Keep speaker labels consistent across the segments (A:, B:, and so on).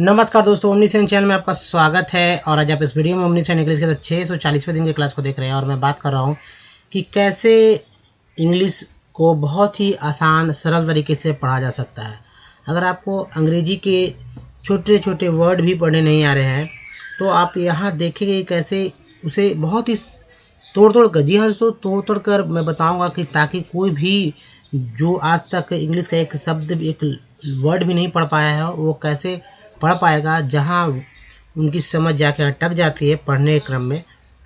A: नमस्कार दोस्तों, ओमनीसेंस चैनल में आपका स्वागत है। और आज आप इस वीडियो में ओमनीसेंस इंग्लिश के 640वें दिन की क्लास को देख रहे हैं। और मैं बात कर रहा हूँ कि कैसे इंग्लिश को बहुत ही आसान सरल तरीके से पढ़ा जा सकता है। अगर आपको अंग्रेजी के छोटे छोटे वर्ड भी पढ़ने नहीं आ रहे हैं तो आप यहाँ देखेंगे कैसे उसे बहुत ही तोड़ कर, जी हाँ दोस्तों, तोड़ कर मैं बताऊँगा कि ताकि कोई भी जो आज तक इंग्लिश का एक शब्द एक वर्ड भी नहीं पढ़ पाया है वो कैसे पढ़ पाएगा। जहाँ उनकी समझ जाके अटक जाती है पढ़ने के क्रम में,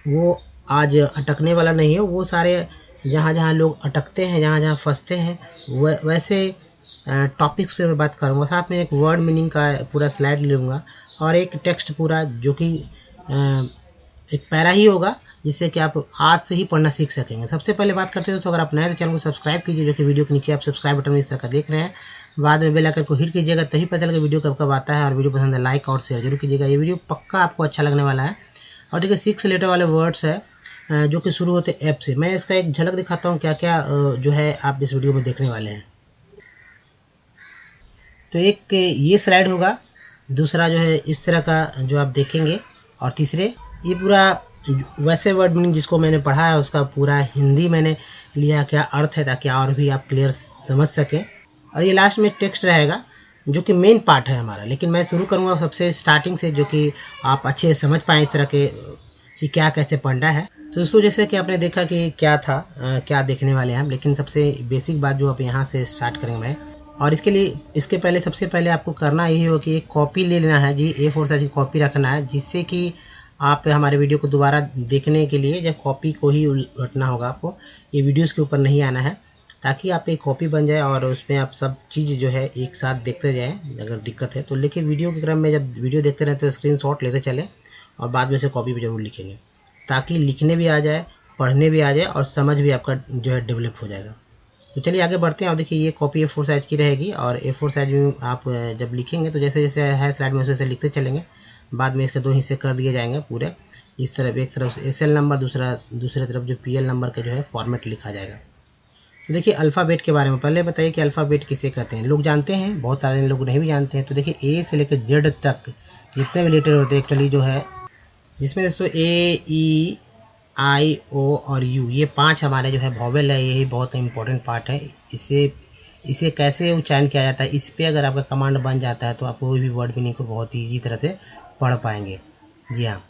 A: वो आज अटकने वाला नहीं है। वो सारे जहाँ जहाँ लोग अटकते हैं, जहाँ जहाँ फंसते हैं, वैसे टॉपिक्स पे मैं बात करूँगा। साथ में एक वर्ड मीनिंग का पूरा स्लाइड लूँगा और एक टेक्स्ट पूरा जो कि एक पैरा ही होगा, जिससे कि आप आज से ही पढ़ना सीख सकेंगे। सबसे पहले बात करते हैं दोस्तों, अगर आप नए तो चैनल को सब्सक्राइब कीजिए, जो कि वीडियो के नीचे आप सब्सक्राइब बटन में इस तरह का देख रहे हैं। बाद में बेल आइकन को हिट कीजिएगा, तभी पता चलेगा वीडियो कब कब आता है। और वीडियो पसंद है लाइक और शेयर जरूर कीजिएगा, ये वीडियो पक्का आपको अच्छा लगने वाला है। और देखिए 6 लेटर वाले वर्ड्स है जो कि शुरू होते एफ से। मैं इसका एक झलक दिखाता हूँ क्या क्या जो है आप इस वीडियो में देखने वाले हैं। तो एक ये स्लाइड होगा, दूसरा जो है इस तरह का जो आप देखेंगे, और तीसरे ये पूरा वैसे वर्ड मीनिंग जिसको मैंने पढ़ा है उसका पूरा हिंदी मैंने लिया क्या अर्थ है, ताकि और भी आप क्लियर समझ सकें। और ये लास्ट में टेक्स्ट रहेगा जो कि मेन पार्ट है हमारा। लेकिन मैं शुरू करूँगा सबसे स्टार्टिंग से, जो कि आप अच्छे से समझ पाएँ इस तरह के कि क्या कैसे पढ़ना है। तो दोस्तों जैसे कि आपने देखा कि क्या था क्या देखने वाले हैं हम, लेकिन सबसे बेसिक बात जो आप यहाँ से स्टार्ट करेंगे मैं। और इसके लिए इसके पहले सबसे पहले आपको करना यही हो कि एक कॉपी ले लेना है जी, A4 साइज की कॉपी रखना है, जिससे कि आप हमारे वीडियो को दोबारा देखने के लिए जब कॉपी को ही उलटना होगा आपको, ये वीडियोस के ऊपर नहीं आना है, ताकि आप एक कॉपी बन जाए और उसमें आप सब चीज़ जो है एक साथ देखते जाएँ। अगर दिक्कत है तो लेकिन वीडियो के क्रम में जब वीडियो देखते रहें तो स्क्रीनशॉट लेते चलें और बाद में से कॉपी पर जरूर लिखेंगे, ताकि लिखने भी आ जाए, पढ़ने भी आ जाए और समझ भी आपका जो है डेवलप हो जाएगा। तो चलिए आगे बढ़ते हैं। और देखिए ये कॉपी A4 साइज़ की रहेगी, और A4 साइज़ में आप जब लिखेंगे तो जैसे जैसे है स्लाइड में वैसे लिखते चलेंगे। बाद में इसके 2 हिस्से कर दिए जाएंगे पूरे। इस तरफ एक तरफ से SL नंबर, दूसरे तरफ जो PL नंबर का जो है फॉर्मेट लिखा जाएगा। तो देखिए अल्फ़ाबेट के बारे में पहले बताइए कि अल्फ़ाबेट किसे कहते हैं। लोग जानते हैं, बहुत सारे लोग नहीं भी जानते हैं। तो देखिए A से लेकर Z तक जितने भी लेटर होते हैं एक्चुअली जो है, जिसमें दोस्तों A, E, I, O और U, ये 5 हमारे जो है वॉवेल है। यही बहुत इंपॉर्टेंट पार्ट है। इसे कैसे उच्चारण किया जाता है, इस पर अगर आपका कमांड बन जाता है तो आप कोई भी वर्ड मीनिंग को बहुत ईजी तरह से पढ़ पाएंगे। जी हाँ,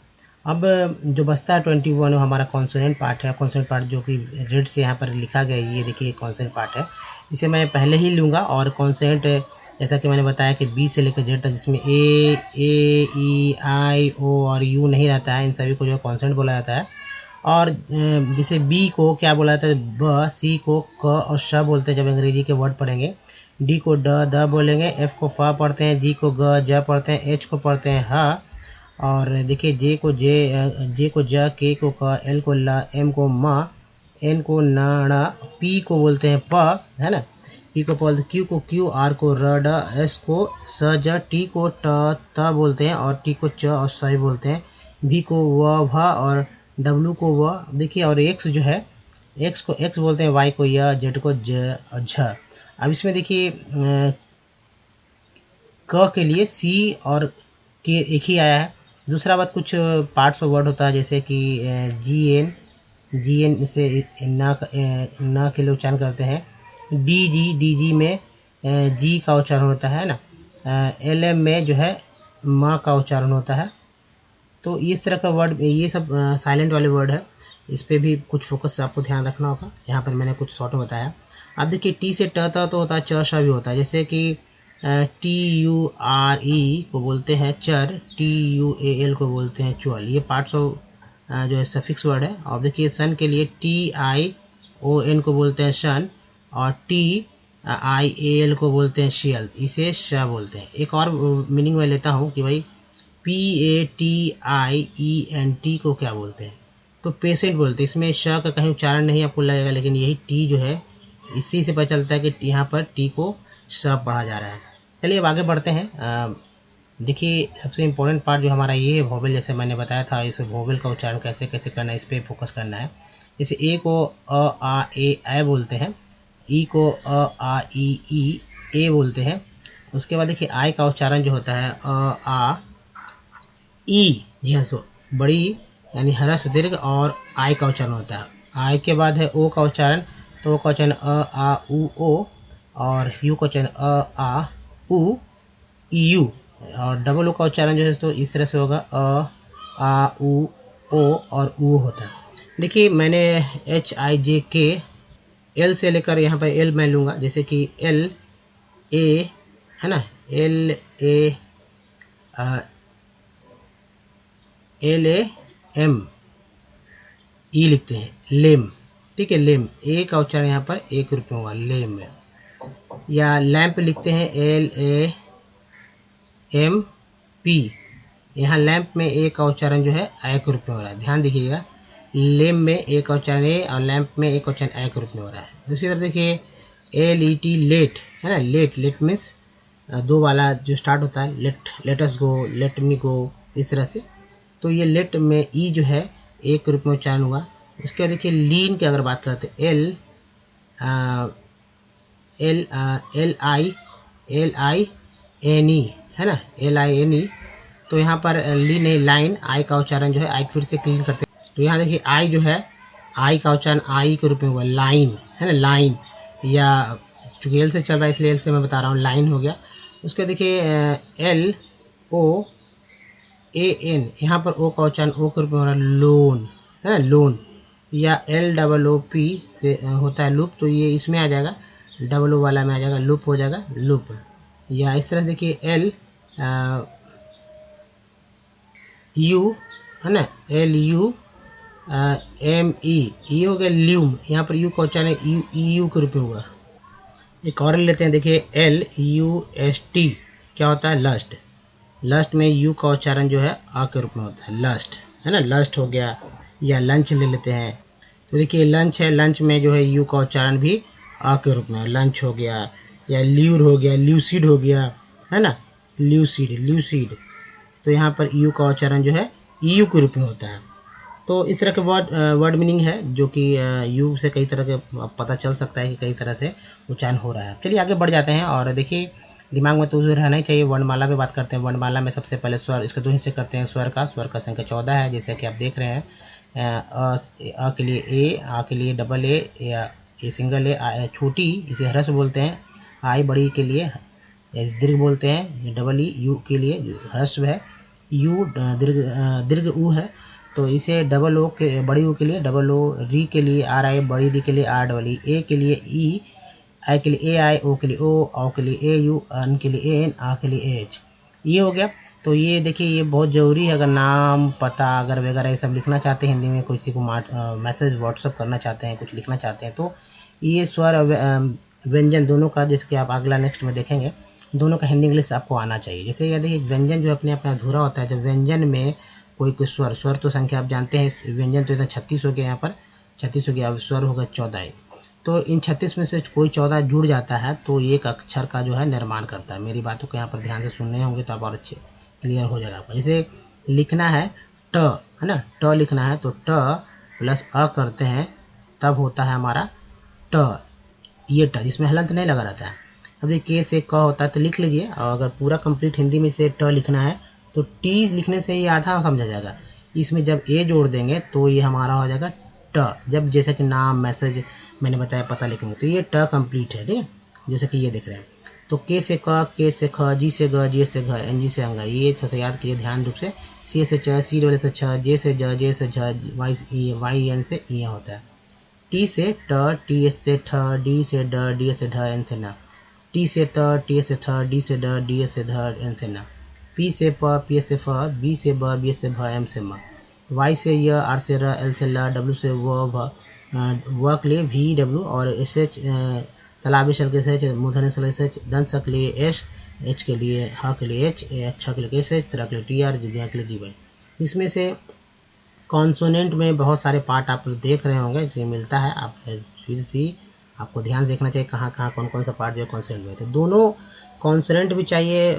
A: अब जो बचता है 21 वो हमारा कॉन्सोनेंट पार्ट है। कॉन्सोनेंट पार्ट जो कि रेड से यहाँ पर लिखा गया है, ये देखिए कॉन्सोनेंट पार्ट है। इसे मैं पहले ही लूँगा। और कॉन्सोनेंट जैसा कि मैंने बताया कि B से लेकर Z तक, जिसमें A, E, I, O और U नहीं रहता है, इन सभी को जो है कॉन्सोनेंट बोला जाता है। और जैसे B को क्या बोला जाता है, ब, C को क और श बोलते हैं जब अंग्रेजी के वर्ड पढ़ेंगे। D को द बोलेंगे, F को फ पढ़ते हैं, G को ग ज पढ़ते हैं, H को पढ़ते हैं ह। और देखिए J को ज, K को क, L को ल, M को म, N को न ण, P को बोलते हैं प, है ना, P को बोलते हैं Q को Q, R को र ड, S को स ज, T को त बोलते हैं, और T को च और स बोलते हैं, V को व भ और W को व। देखिए और X जो है, X को X बोलते हैं, Y को य, Z को ज और झ। अब इसमें देखिए क के लिए C और K एक ही आया है। दूसरा बात, कुछ पार्ट्स ऑफ वर्ड होता है जैसे कि GN से न के लिए उच्चारण करते हैं। DG में G का उच्चारण होता है ना। LM में जो है माँ का उच्चारण होता है। तो इस तरह का वर्ड, ये सब साइलेंट वाले वर्ड है, इस पर भी कुछ फोकस आपको ध्यान रखना होगा। यहाँ पर मैंने कुछ शॉर्ट में बताया। अब देखिए टी से ट तो होता है, च श भी होता है। जैसे कि TURE को बोलते हैं चर, TUAL को बोलते हैं चुअल। ये पार्ट्स ऑफ जो है सफिक्स वर्ड है। और देखिए सन के लिए TION को बोलते हैं शन, और TIAL को बोलते हैं शियल, इसे श बोलते हैं। एक और मीनिंग मैं लेता हूँ कि भाई PATIENT को क्या बोलते हैं, तो पेशेंट बोलते हैं। इसमें श का कहीं उच्चारण नहीं आपको लगेगा, लेकिन यही टी जो है, इसी से पता चलता है कि यहाँ पर टी को श पढ़ा जा रहा है। चलिए अब आगे बढ़ते हैं। देखिए सबसे इम्पोर्टेंट पार्ट जो हमारा ये है वोवेल, जैसे मैंने बताया था, इस वोवेल का उच्चारण कैसे कैसे करना है, इस पर फोकस करना है। जैसे ए को अ आ ए ऐ बोलते हैं, ई को अ आ ई ई ए बोलते हैं, उसके बाद देखिए आई का उच्चारण जो होता है आ ई, जी हाँ, सो बड़ी यानी ह्रस्व दीर्घ और आई का उच्चारण होता है। आई के बाद है ओ का उच्चारण, तो ओ का उच्चारण आ उ ओ, और यू का उच्चारण आ उ यू, और डबल ओ का उच्चारण जो है तो इस तरह से होगा आ उ ओ और ऊ होता है। देखिए मैंने HIJK एल से लेकर यहाँ पर एल मैं लूँगा, जैसे कि एल ए है ना, एल ए LAM ई लिखते हैं, लेम, ठीक है, लेम, ए का उच्चारण यहाँ पर एक रूप में होगा, लेम में। या लैंप लिखते हैं LAMP, यहाँ लैंप में ए का उच्चारण जो है एक रूप में हो रहा है, ध्यान दीजिएगा, लेम में ए का उच्चारण ए और लैंप में ए का उच्चारण एक रूप में हो रहा है। दूसरी तरफ देखिए LET लेट है ना, लेट, लेट मीन्स दो वाला जो स्टार्ट होता है, लेट अस गो, लेट मी गो, इस तरह से। तो ये लेट में ई जो है एक रूप में उच्चारण हुआ। उसके बाद देखिए लीन की अगर बात करते हैं LINE है ना, LINE, तो यहाँ पर ली नहीं, लाइन, आई का उच्चारण जो है, आई फिर से क्लीन करते हैं, तो यहाँ देखिए आई जो है, आई का उच्चारण आई के रूप में हुआ, लाइन है ना, लाइन, या चूँकि एल से चल रहा है इसलिए एल से मैं बता रहा हूँ, लाइन हो गया। उसके देखिए LOAN, यहाँ पर ओ का उच्चारण ओ के रूप में हो रहा है, लोन है ना, लोन, या LOOP से होता है लूप, तो ये इसमें आ जाएगा, डबल ओ वाला में आ जाएगा, लूप हो जाएगा, लूप। या इस तरह से देखिए LU है ना, LUME, ये हो गया ल्यूम, यहाँ पर यू का उच्चारण यू के रूप में हुआ। एक और लेते हैं, देखिए LUST क्या होता है, लस्ट, लस्ट में यू का उच्चारण जो है आ के रूप में होता है, लस्ट है ना, लस्ट हो गया। या लंच ले लेते हैं, तो देखिए लंच है, लंच में जो है यू का उच्चारण भी आ के रूप में, लंच हो गया। या ल्यूर हो गया, ल्यूसिड हो गया है ना, ल्यूसिड, ल्यूसिड, तो यहाँ पर यू का उच्चारण जो है यू के रूप में होता है। तो इस तरह के वर्ड मीनिंग है जो कि यू से कई तरह के पता चल सकता है कि कई तरह से उच्चारण हो रहा है। चलिए आगे बढ़ जाते हैं, और देखिए दिमाग में तो रहना ही चाहिए। वर्णमाला पे बात करते हैं। वर्णमाला में सबसे पहले स्वर, इसके दो हिस्से करते हैं। स्वर का संख्या 14 है, जैसे कि आप देख रहे हैं। अ के लिए ए, आ के लिए डबल ए, या ए सिंगल ए, छोटी इसे ह्रस्व बोलते हैं। आई बड़ी के लिए दीर्घ बोलते हैं। डबल ई, यू के लिए ह्रस्व है। यू दीर्घ ऊ है, तो इसे डबल ओ के, बड़ी ओ के लिए डबल ओ, री के लिए आर आई, बड़ी री के लिए आर डबल ई, ए के लिए ई, आई के लिए ए आई, ओ के लिए ओ, औ के लिए ए यू, अन के लिए ए एन, आ के लिए ए एच। ये हो गया। तो ये देखिए ये बहुत ज़रूरी है, अगर नाम पता अगर वगैरह ये सब लिखना चाहते हैं हिंदी में, किसी को मैसेज व्हाट्सअप करना चाहते हैं, कुछ लिखना चाहते हैं, तो ये स्वर व्यंजन दोनों का, जैसे कि आप अगला नेक्स्ट में देखेंगे, दोनों का हिंदी इंग्लिश आपको आना चाहिए। जैसे ये देखिए व्यंजन जो अपने आप में अधूरा होता है, जब व्यंजन में कोई स्वर तो संख्या आप जानते हैं, व्यंजन तो इतना 36 हो गया, यहाँ पर 36 हो गया, अब स्वर होगा 14। तो इन 36 में से कोई 14 जुड़ जाता है तो एक अक्षर का जो है निर्माण करता है। मेरी बातों को यहाँ पर ध्यान से सुनने होंगे तो आप और अच्छे क्लियर हो जाएगा आपका। जैसे लिखना है ट, है ना, ट लिखना है तो ट प्लस अ करते हैं, तब होता है हमारा ट, ये ट, जिसमें हलंत नहीं लगा रहता है। अब ये के से क होता है तो लिख लीजिए, और अगर पूरा कंप्लीट हिंदी में से ट लिखना है तो टी लिखने से ये आधा समझा जाएगा। इसमें जब ए जोड़ देंगे तो ये हमारा हो जाएगा ट। जब जैसे कि नाम, मैसेज मैंने बताया, पता लिखेंगे तो ये ट कंप्लीट है, ठीक है, जैसे कि ये देख रहे हैं। तो के से क, के से ख, जी से ग, जे से घ, एन जी से अंग, ये अच्छा से याद कीजिए ध्यान रूप से। सी से च, सी वाले से छ, जे से ज, जे से झ, वाई एन से ई होता है। टी से ट, टी से ठ, डी से ड, डी से ढ, एन से न। टी से त, टी से ठ, डी से ड, डी से ध, एन से न। पी से प, पी से फ, बी से ब, बी से भ, एम से म। वाई से य, आर से र, एल से ल, डब्ल्यू से व, भ, व के लिए वी डब्ल्यू, और एस एच, तालाबी शल के एच, मूर्धन्य शल के एच, दंत के लिए एच, एच के लिए ह के लिए एच, छ के लिए एस एच, त्र के लिए टी आर, जिब्या के लिए जी वाई। इसमें से कॉन्सोनेंट में बहुत सारे पार्ट आप देख रहे होंगे जो मिलता है, आप फिर भी आपको ध्यान देखना चाहिए कहाँ कहाँ कौन कौन सा पार्ट जो है कॉन्सोनेंट में। तो दोनों कॉन्सोनेंट भी चाहिए,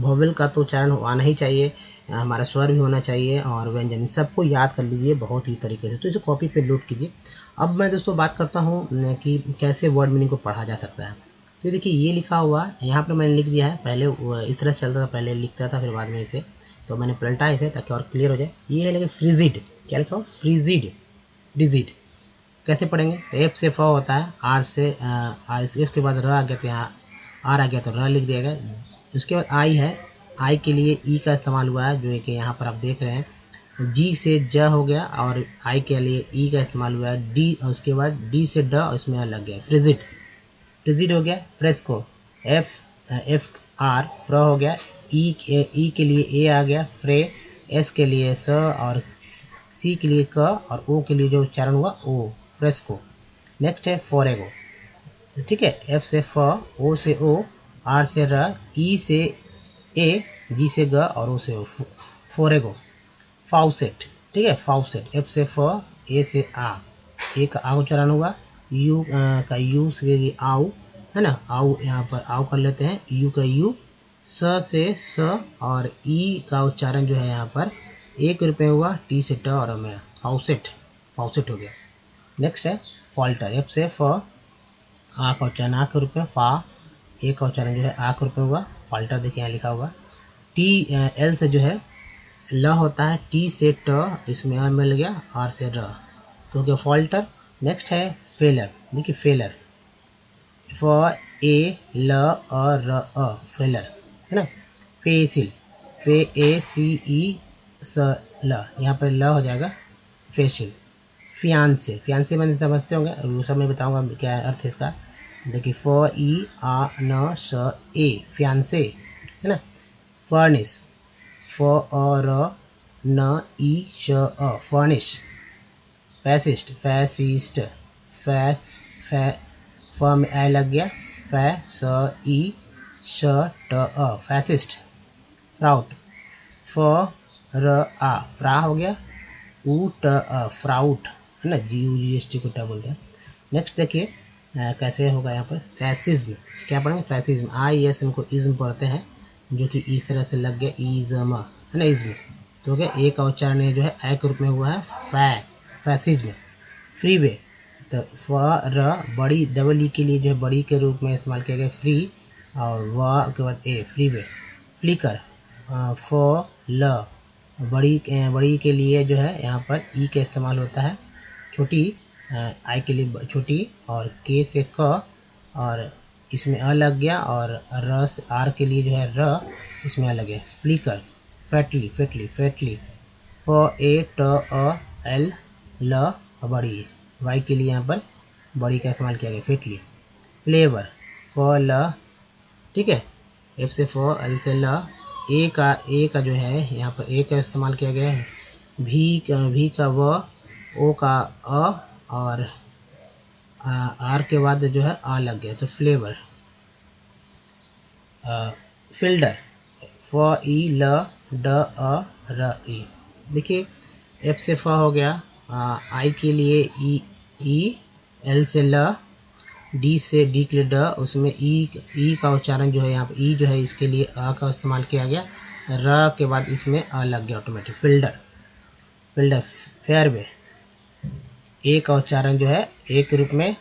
A: वोवेल का तो उच्चारण आना ही चाहिए, हमारा स्वर भी होना चाहिए, और व्यंजन, सबको याद कर लीजिए बहुत ही तरीके से। तो इसे कॉपी पे नोट कीजिए। अब मैं दोस्तों बात करता हूँ कि कैसे वर्ड मीनिंग को पढ़ा जा सकता है। तो देखिए ये लिखा हुआ यहाँ पर मैंने लिख दिया है, पहले इस तरह से चलता था, पहले लिखता था फिर बाद में इसे, तो मैंने पलटा इसे ताकि और क्लियर हो जाए। ये है लेकिन फ्रिजिड, क्या लिखा हुआ, फ्रिजिड, डिजिड। कैसे पढ़ेंगे, तो एफ से फ होता है, आर से एफ के बाद र आ गया तो यहाँ आर आ गया तो र लिख दिया गया। उसके बाद आई है, आई के लिए ई का इस्तेमाल हुआ है, जो कि यहाँ पर आप देख रहे हैं। जी से ज हो गया और आई के लिए ई का इस्तेमाल हुआ है। डी, उसके बाद डी से ड, उसमें आ लग गया फ्रिजिड, फ्रिजिड हो गया। फ्रेस्को, एफ आर, फ्र हो गया। ई के लिए ए आ गया, फ्रे। एस के लिए स, और सी के लिए क, और ओ के लिए जो उच्चारण हुआ ओ, फ्रेस्को। नेक्स्ट है फोरेगो, ठीक है, एफ से फ, ओ से ओ, आर से र, ई से ए, जी से ग, और ओ से ओ, फोरेगो। फाउसेट, ठीक है, फाउसेट, एफ से फ, ए से आ, ए का आ उच्चारण हुआ। यू का यू से आउ, है ना, आउ, यहाँ पर आउ कर लेते हैं, यू का यू। स से स, और ई का उच्चारण जो है यहाँ पर एक रुपये हुआ, टी से ट और में, फाउसेट, फाउसेट हो गया। नेक्स्ट है फॉल्टर, एफ से फ, आ का उच्चारण आ के रूप में, फा, ए का उच्चारण जो है आ के रूप में हुआ, फॉल्टर देखिए यहाँ लिखा हुआ। टी एल से जो है ल होता है, टी से ट, इसमें आ मिल गया, आर से र, तो हो गया फॉल्टर। नेक्स्ट है फेलर, देखिए फेलर, फ ए ल अ र अ, फेलर, है ना। फेसिल, फे ए सी ई स ल, यहाँ पर ल हो जाएगा, फेशिल। फियांसे, फियांसे मैंने समझते होंगे, वो सब मैं बताऊंगा क्या अर्थ है इसका। देखिए फ ई आ न स ए, फियांसे, है ना। फर्निश, फ अ र न ई श अ, फर्निश। फैसिस्ट, फैसिस्ट, फैस, फै, फ में ए लग गया, फै स ई श ट अ, फैसिस्ट। फ्राउट, फ र आ, फ्रा हो गया, ऊ ट अ, फ्राउट, है ना, जी यू जी एस टी को ट बोलते हैं। नेक्स्ट देखिए कैसे होगा यहाँ पर फैसिज्म, क्या पढ़ेंगे, फैसिज्म, आई एस इनको इज्म पढ़ते हैं, जो कि इस तरह से लग गया, इज्म, है ना, इज्म, तो हो गया। ए का उच्चारण जो है ए के रूप में हुआ है, फैसिज्म। फ्रीवे, तो फ र, बड़ी डबल ई के लिए जो है बड़ी के रूप में इस्तेमाल किया गया, फ्री, और व के बाद ए, फ्रीवे। फ्लिकर, फ ल, बड़ी के लिए जो है यहाँ पर ई का इस्तेमाल होता है, छोटी आई के लिए छोटी, और के से क, और इसमें अ लग गया, और र से आर के लिए जो है र, इसमें अ लग गया। फ्लिकर, फैटली, फेटली, फेटली, फ ए ट अ एल ल, बड़ी, वाई के लिए यहाँ पर बड़ी का इस्तेमाल किया गया, फेटली। फ्लेवर, फ ल, ठीक है, एफ से फ, एल से ल, ए का जो है यहाँ पर ए का इस्तेमाल किया गया है, भी का व, ओ का अ, और आर के बाद जो है आ लग गया, तो फ्लेवर। फिल्डर, फ ई ल ड अ र ई, देखिए एफ से फ हो गया, आई के लिए ई, एल से ल, डी से डी के लिए ड, उसमें ई का उच्चारण जो है यहाँ पर ई जो है इसके लिए अ का इस्तेमाल किया गया, र के बाद इसमें अ लग गया ऑटोमेटिक, फिल्डर। फिल्डर, फेयरवे, ए का उच्चारण जो है ए के रूप में,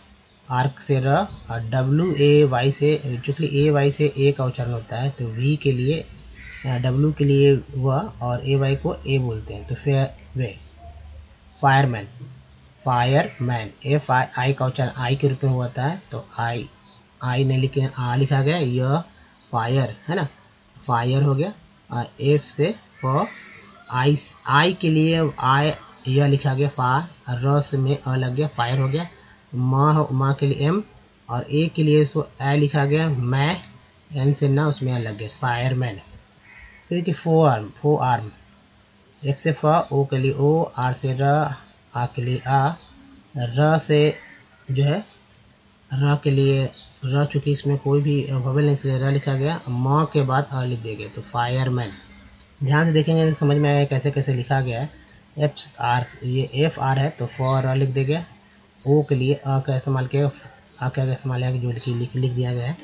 A: आर्क से र, और डब्ल्यू ए वाई से, चूँकि ए वाई से ए का उच्चारण होता है, तो वी के लिए डब्ल्यू के लिए व, और ए वाई को ए बोलते हैं, तो fairway. Fireman, fireman, F I का उच्चारण आई के रूप में होता है, तो आई ने लिखे आ लिखा गया, यह फायर, है ना, फायर हो गया। और एफ से फ, आई के लिए आई, यह लिखा गया, फा, रस में अ लग गया, फायर हो गया। माँ के लिए एम, और ए के लिए सो ए लिखा गया, मैं, एन से ना, उसमें अ लग गया, फायरमैन। फिर देखिए फो आर्म, एफ से फ, ओ के लिए ओ, आर से र, आ के लिए आ, र से जो है र के लिए र, चूँकि इसमें कोई भी वोवेल नहीं इसलिए र लिखा गया, म के बाद अ लिख दिया गया, तो फायरमैन। ध्यान से देखेंगे तो समझ में आएगा कैसे कैसे लिखा गया है। एफ आर, ये एफ आर है तो फॉर लिख दिया गया, ओ के लिए अ का इस्तेमाल किया, आ का इस्तेमाल है जो लिख दिया गया है।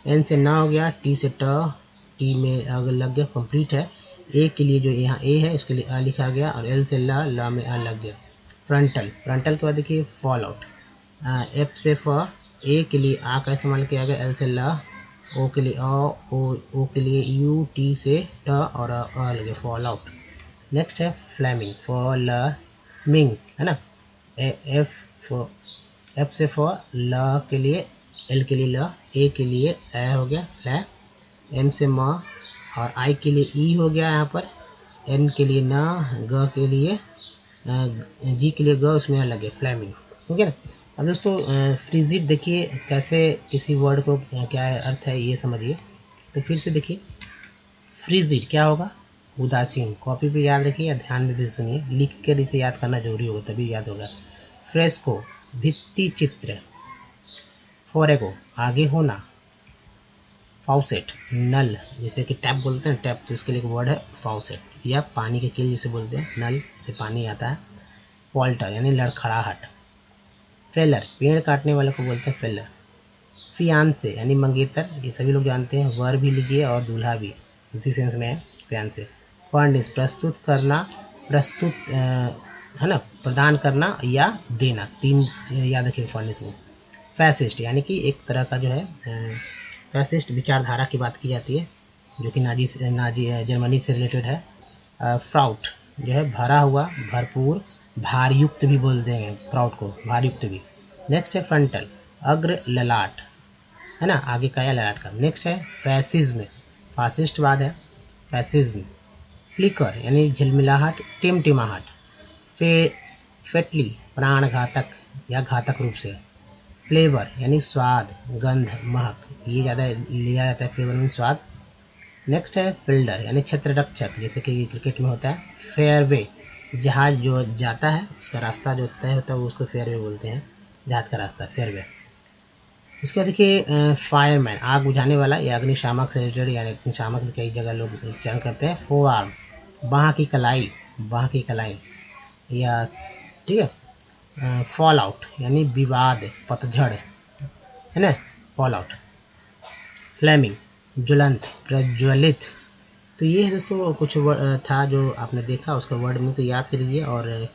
A: एन से ना हो गया, टी से ट, टी में अगर लग गया, कंप्लीट है। ए के लिए जो यहाँ ए है इसके लिए अ लिखा गया, और एल से ला में अ लग गया। फ्रंटल, फ्रंटल के बाद देखिए फॉल आउट, एफ से फ, ए के लिए आ का इस्तेमाल किया गया, एल से ल, ओ के लिए ओ के लिए यू, टी से ट और अ लगे फॉल आउट। नेक्स्ट है फ्लेमिंग, फॉलमिंग है ना, एफ से फॉर, ल के लिए, एल के लिए ल, ए के लिए ए हो गया फ्लै, एम से म और आई के लिए ई हो गया यहाँ पर, एन के लिए न, ग के लिए जी के लिए ग, उसमें लगे फ्लेमिंग। ठीक है ना। अब दोस्तों फ्रिजिड देखिए कैसे किसी वर्ड को क्या अर्थ है ये समझिए। तो फिर से देखिए फ्रिजिड क्या होगा, उदासीन। कॉपी पे याद रखिए या ध्यान में भी सुनिए, लिख कर इसे याद करना जरूरी होगा तभी याद होगा। फ्रेस्को भित्ति चित्र, फोरेगो आगे होना, फाउसेट नल, जैसे कि टैप बोलते हैं टैप, तो उसके लिए एक वर्ड है फाउसेट, या पानी के कील जिसे बोलते हैं, नल से पानी आता है। वॉल्टर यानी लड़खड़ाहट। फेलर पेड़ काटने वाले को बोलते हैं फेलर। फियांसे यानी मंगेतर, ये सभी लोग जानते हैं, वर भी लीजिए और दूल्हा भी उसी सेंस में है फियांसे। फर्निश प्रस्तुत करना, प्रस्तुत है ना, प्रदान करना या देना, तीन याद रखिए फर्निश में। फैसिस्ट यानी कि एक तरह का जो है फैसिस्ट विचारधारा की बात की जाती है जो कि नाजी जर्मनी से रिलेटेड है। फ्राउट जो है भरा हुआ, भरपूर, भारयुक्त भी बोलते हैं फ्राउट को, भारयुक्त भी। नेक्स्ट है फ्रंटल, अग्र ललाट है ना, आगे का या ललाट का। नेक्स्ट है फैसिज्म, फासिस्टवाद है फैसिज्म। फ्लिकर यानी झिलमिलाहट, टिमटिमाहट। फेटली प्राणघातक या घातक रूप से। फ्लेवर यानी स्वाद, गंध, महक, ये ज़्यादा लिया जाता है फ्लेवर में स्वाद। नेक्स्ट है फील्डर यानी क्षेत्र रक्षक, जैसे कि क्रिकेट में होता है। फेयरवे जहाज जो जाता है उसका रास्ता जो तय होता है वो उसको फेयरवे बोलते हैं, जहाज का रास्ता फेयरवे। उसके बाद देखिए फायरमैन आग बुझाने वाला या अग्निशामक से रिलेटेड, यानी अग्निशामक भी कई जगह लोग उच्चारण करते हैं। फोर आर्म बाँह की कलाई, बाँह की कलाई या ठीक है। फॉल आउट यानी विवाद, पतझड़ है ना, फॉल आउट। फ्लेमिंग ज्वलंत, प्रज्वलित। तो ये है दोस्तों कुछ था जो आपने देखा, उसका वर्ड में तो याद कर लीजिए, और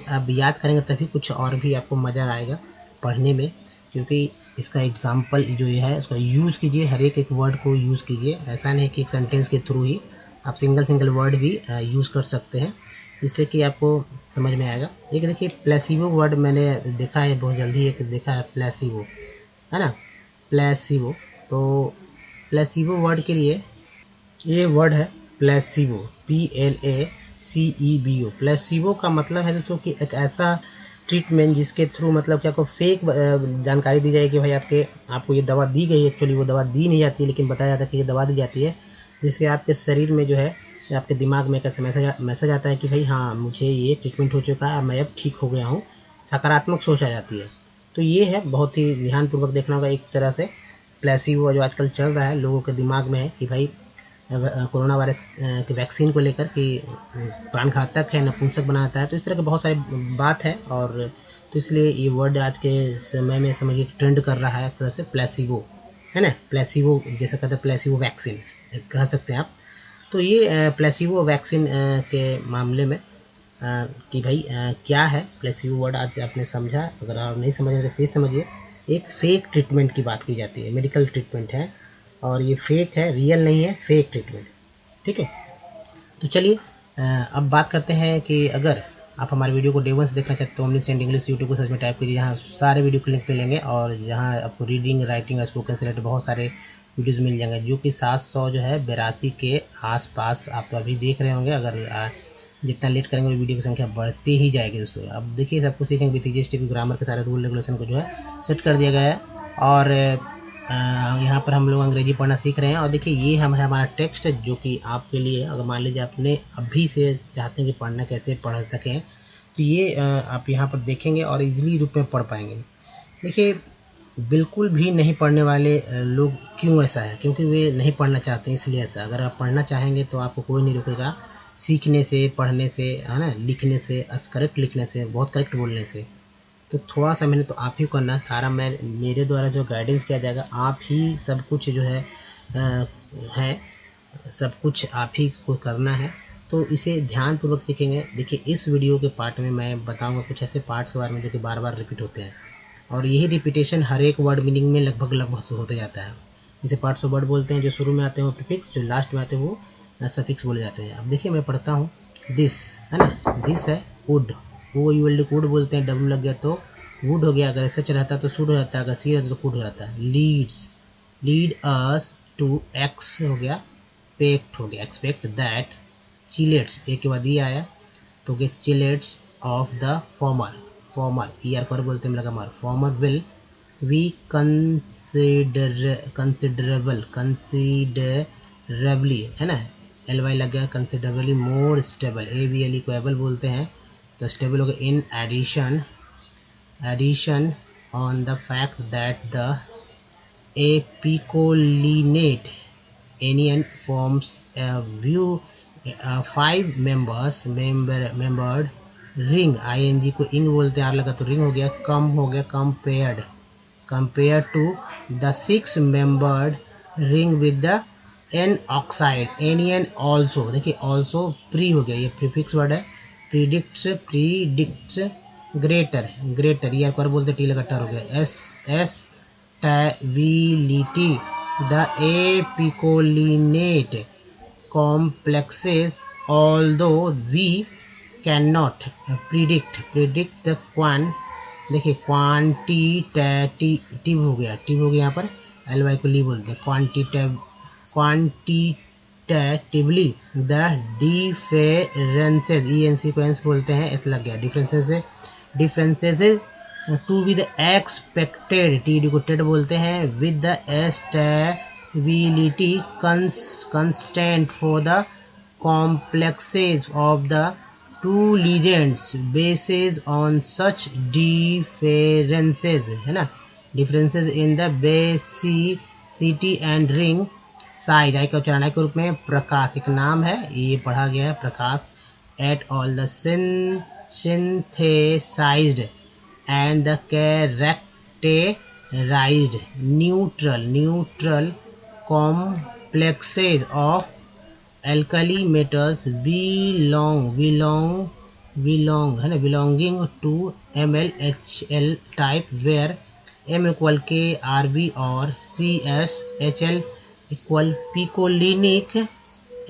A: अब याद करेंगे तभी कुछ और भी आपको मज़ा आएगा पढ़ने में, क्योंकि इसका एग्जाम्पल जो ये है उसका यूज़ कीजिए, हर एक वर्ड को यूज़ कीजिए। ऐसा नहीं कि एक सेंटेंस के थ्रू ही आप सिंगल वर्ड भी यूज़ कर सकते हैं, जिससे कि आपको समझ में आएगा। एक देखिए प्लेसिबो वर्ड मैंने देखा है बहुत जल्दी, एक देखा है प्लेसिबो है ना, प्लेसिबो। तो प्लेसिबो वर्ड के लिए ये वर्ड है प्लेसिबो, PLACEBO। प्लेसिबो का मतलब है दोस्तों कि एक ऐसा ट्रीटमेंट जिसके थ्रू मतलब कि आपको फेक जानकारी दी जाएगी कि भाई आपको ये दवा दी गई, एक्चुअली वो दवा दी नहीं जाती है, लेकिन बताया जाता है कि ये दवा दी जाती है, जिससे आपके शरीर में जो है आपके दिमाग में कैसे मैसेज आता है कि भाई हाँ मुझे ये ट्रीटमेंट हो चुका है, मैं अब ठीक हो गया हूँ, सकारात्मक सोच आ जाती है। तो ये है, बहुत ही ध्यानपूर्वक देखना होगा। एक तरह से प्लेसिबो जो आजकल चल रहा है लोगों के दिमाग में है कि भाई कोरोना वायरस के वैक्सीन को लेकर कि प्राणघातक है, नपुंसक बनाता है, तो इस तरह के बहुत सारी बात है। और तो इसलिए ये वर्ड आज के समय में समझिए ट्रेंड कर रहा है एक तरह से, प्लेसिबो है ना, प्लेसिबो जैसा कहते हैं प्लेसिबो वैक्सीन कह सकते हैं आप। तो ये प्लेसिबो वैक्सीन के मामले में कि भाई क्या है प्लेसिबो वर्ड, आज आपने समझा। अगर आप नहीं समझ रहे तो फिर समझिए। एक फेक ट्रीटमेंट की बात की जाती है, मेडिकल ट्रीटमेंट है, और ये फेक है, रियल नहीं है, फेक ट्रीटमेंट। ठीक है, तो चलिए अब बात करते हैं कि अगर आप हमारे वीडियो को डे वन से देखना चाहते तो ओमनी सेंट इंग्लिश यूट्यूब को सर्च में टाइप कीजिए, यहाँ सारे वीडियो के लिंक मिलेंगे, और यहाँ आपको रीडिंग, राइटिंग और स्पोकन से रिलेटेड बहुत सारे वीडियोस मिल जाएंगे, जो कि 700 जो है 82 के आसपास आप अभी देख रहे होंगे। अगर जितना लेट करेंगे वीडियो की संख्या बढ़ती ही जाएगी दोस्तों। अब देखिए सब कुछ सीखेंगे, जीएसटी ग्रामर के सारे रूल रेगुलेशन को जो है सेट कर दिया गया है, और यहाँ पर हम लोग अंग्रेजी पढ़ना सीख रहे हैं। और देखिए ये हमारा टेक्स्ट है जो कि आपके लिए, अगर मान लीजिए आपने अभी से चाहते हैं कि पढ़ना कैसे पढ़ सकें, तो ये आप यहाँ पर देखेंगे और इजीली रूप में पढ़ पाएंगे। देखिए बिल्कुल भी नहीं पढ़ने वाले लोग क्यों ऐसा है, क्योंकि वे नहीं पढ़ना चाहते इसलिए ऐसा। अगर आप पढ़ना चाहेंगे तो आपको कोई नहीं रोकेगा, सीखने से, पढ़ने से है ना, लिखने से, करेक्ट लिखने से, बहुत करेक्ट बोलने से। तो थोड़ा सा मैंने तो आप ही करना सारा, मेरे द्वारा जो गाइडेंस किया जाएगा, आप ही सब कुछ जो है सब कुछ आप ही को करना है। तो इसे ध्यानपूर्वक सीखेंगे। देखिए इस वीडियो के पार्ट में मैं बताऊंगा कुछ ऐसे पार्ट्स के बारे में जो कि बार बार रिपीट होते हैं, और यही रिपीटेशन हर एक वर्ड मीनिंग में लगभग होते जाता है। जैसे पार्ट्स ऑफ वर्ड बोलते हैं, जो शुरू में आते हैं वो प्रीफिक्स, जो लास्ट में आते हैं वो सफिक्स बोले जाते हैं। अब देखिए मैं पढ़ता हूँ, दिस है ना, दिस है वुड, वो यूल्ड वुड बोलते हैं, डब्ल्यू लग गया तो वुड हो गया, अगर सच रहता तो शुड हो जाता है, अगर सी रहता तो कुड हो जाता है। Leads, lead us to X हो गया, पेक्ट हो गया, एक्सपेक्ट दैट, चिलेट्स एक के बाद ये आया तो के chelates of the former, farmer E R पर बोलते हैं लगा मार, फॉर्मर विल वी कंसिडरेबली है ना, एल वाई लग गया, considerably more stable, A B L को एबल बोलते हैं तो स्टेबल हो गया। In addition on the fact that the apicolinate anion forms a view 5 membered ring, ing को इंग बोलते हैं, आर लगा तो रिंग हो गया, कम हो गया compare to the 6 membered ring with the N oxide anion also, देखिए ऑल्सो प्री हो गया, ये प्रीफिक्स वर्ड है, प्रीडिक्ट्स ग्रेटर ये पर बोलते टी लगा टर हो गया, S stability, the apicolinate complexes, although we cannot predict the देखिए क्वांटिटेटिव हो गया, टिव हो गया यहाँ पर, एल वाई को ली बोलते हैं, quantitatively the differences, E N sequence बोलते हैं, ऐसे लग गया, differences to be the expected, T D को टेड बोलते हैं, with the stability constant for the complexes of the two ligands basis on such differences है ना, differences in the basicity and ring size, I का उच्चारण के रूप में प्रकाश एक नाम है, ये पढ़ा गया है Prakash, et al the synthesised and the characterized neutral complexes of alkali metals belonging to MlHl type, where M equal K Rv or CsHl equal picolinic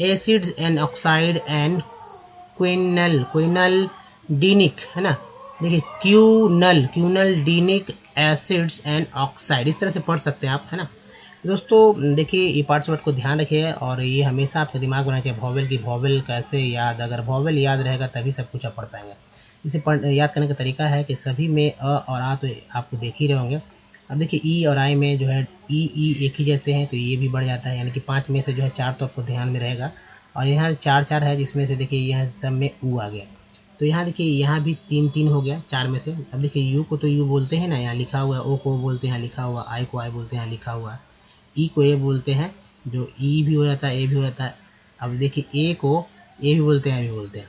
A: acids and oxide and quinaldinic है ना, देखिए क्यूनलडीनिक एसिड्स एंड ऑक्साइड, इस तरह से पढ़ सकते हैं आप है ना। दोस्तों देखिए ये पार्ट्स वर्ड को ध्यान रखिए और ये हमेशा आपके दिमाग में रहना चाहिए, वॉवेल की वॉवेल कैसे याद, अगर वॉवेल याद रहेगा तभी सब कुछ आप पढ़ पाएंगे। इसे याद करने का तरीका है कि सभी में अ और आ तो आपको देख ही रहे होंगे। अब देखिए ई और आई में जो है ई एक ही जैसे हैं तो ये भी बढ़ जाता है, यानी कि 5 में से जो है 4 तो आपको ध्यान में रहेगा, और यहाँ 4 है जिसमें से देखिए यहाँ सब में ऊ आ गया, तो यहाँ देखिए यहाँ भी 3 हो गया 4 में से। अब देखिए यू को तो यू बोलते हैं ना, यहाँ लिखा हुआ है, ओ को बोलते हैं यहाँ लिखा हुआ, आई को आई बोलते हैं यहाँ लिखा हुआ, ई को ए बोलते हैं, जो ई भी हो जाता है ए भी हो जाता है। अब देखिए ए को ए भी बोलते हैं ए भी बोलते हैं।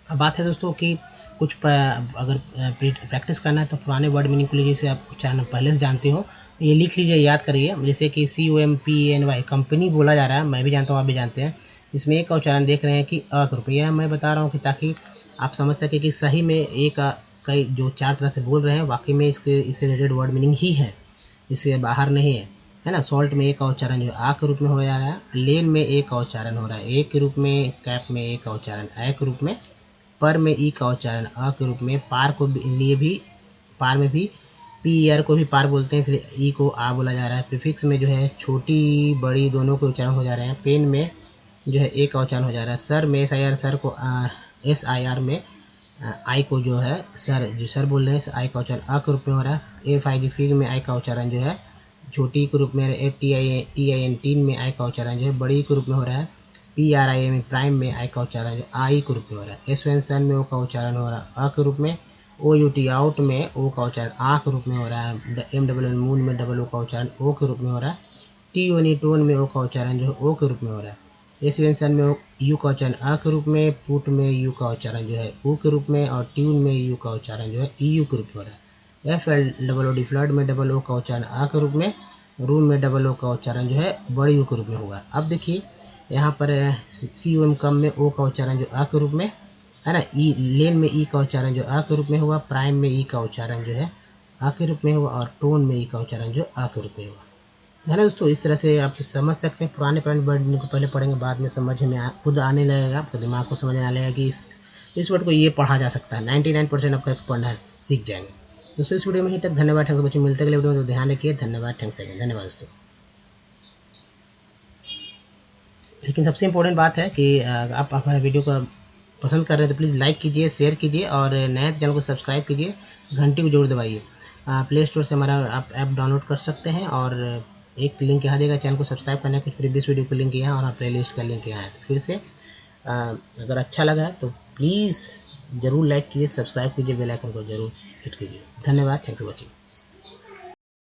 A: अब बात है दोस्तों कि कुछ अगर प्रैक्टिस करना है तो पुराने वर्ड मीनिंग को लीजिए, जैसे आप उच्चारण पहले से जानते हो ये लिख लीजिए, याद करिए। जैसे कि COMPANY कंपनी बोला जा रहा है, मैं भी जानता हूँ आप भी जानते हैं, इसमें एक का उच्चारण देख रहे हैं कि अ के रूप में, यह मैं बता रहा हूँ कि ताकि आप समझ सकें कि सही में एक कई जो 4 तरह से बोल रहे हैं वाकई में इससे रिलेटेड वर्ड मीनिंग ही है, इससे बाहर नहीं है ना। सॉल्ट में एक का उच्चारण जो आ के रूप में हो जा रहा है, लेन में एक का उच्चारण हो रहा है ए के रूप में, कैप में एक का उच्चारण ए के रूप में, पर में ई का उच्चारण अ के रूप में, पार को लिए भी पार में भी पीआर को भी पार बोलते हैं, इसलिए ई को आ बोला जा रहा है। प्रीफिक्स में जो है छोटी बड़ी दोनों के उच्चारण हो जा रहे हैं, पेन में जो है ए का उच्चारण हो जा रहा है, सर में SIR सर को SIR में आई को जो है सर जो सर बोल रहे हैं आई का उच्चारण अ के रूप में हो रहा है। FIG फिग में आई का उच्चारण जो है छोटी के रूप में, TIN टीन में आई का उच्चारण जो है बड़ी के रूप में हो रहा है। PRIM में प्राइम में आई का उच्चारण जो आई के रूप में हो रहा है। SN सन में ओ का उच्चारण हो रहा है अ के रूप में। OUT आउट में ओ का उच्चारण आ के रूप में हो रहा है। MWN मून में डबल ओ का उच्चारण ओ के रूप में हो रहा है। TON टोन में ओ का उच्चारण जो है ओ के रूप में हो रहा है। SUN सन में यू का उच्चारण अ के रूप में, पुट में यू का उच्चारण जो है ऊ के रूप में, और ट्यून में यू का उच्चारण जो है EU के रूप में हो रहा है। FLOOD फ्लड में डबल ओ का उच्चारण आ के रूप में, रूम में डबल ओ का उच्चारण जो है बड़ी ओ के रूप में होगा। अब देखिए यहाँ पर COM कम में ओ का उच्चारण जो आ के रूप में है ना, ई लेन में ई का उच्चारण जो आ के रूप में हुआ, प्राइम में ई का उच्चारण जो है आ के रूप में हुआ और टोन में ई का उच्चारण जो आ के रूप में हुआ है ना दोस्तों। इस तरह से आप समझ सकते हैं। पुराने वर्ड को पहले पढ़ेंगे, बाद में समझ में खुद आने लगेगा, आपको दिमाग को समझ में आने लगेगा कि इस वर्ड को ये पढ़ा जा सकता है। 99% आपका पढ़ना है, सीख जाएंगे दोस्तों। इस वीडियो में ही तक, धन्यवाद। थैंक्स बच्चों, मिलते अगले वीडियो में, तो ध्यान रखिए। धन्यवाद, थैंक्स अगेन, धन्यवाद दोस्तों। लेकिन सबसे इम्पोर्टेंट बात है कि आप हमारे वीडियो को पसंद कर रहे हैं तो प्लीज़ लाइक कीजिए, शेयर कीजिए और नए चैनल को सब्सक्राइब कीजिए, घंटी को जरूर दबाइए। प्ले स्टोर से हमारा आप ऐप डाउनलोड कर सकते हैं और एक लिंक यहाँ देगा चैनल को सब्सक्राइब करने, कुछ प्रीवियस वीडियो का लिंक यहाँ और प्ले लिस्ट का लिंक यहाँ है। फिर से अगर अच्छा लगा है तो प्लीज़ ज़रूर लाइक कीजिए, सब्सक्राइब कीजिए, बेल आइकन को जरूर हिट कीजिए। धन्यवाद, थैंक्स फॉर वॉचिंग।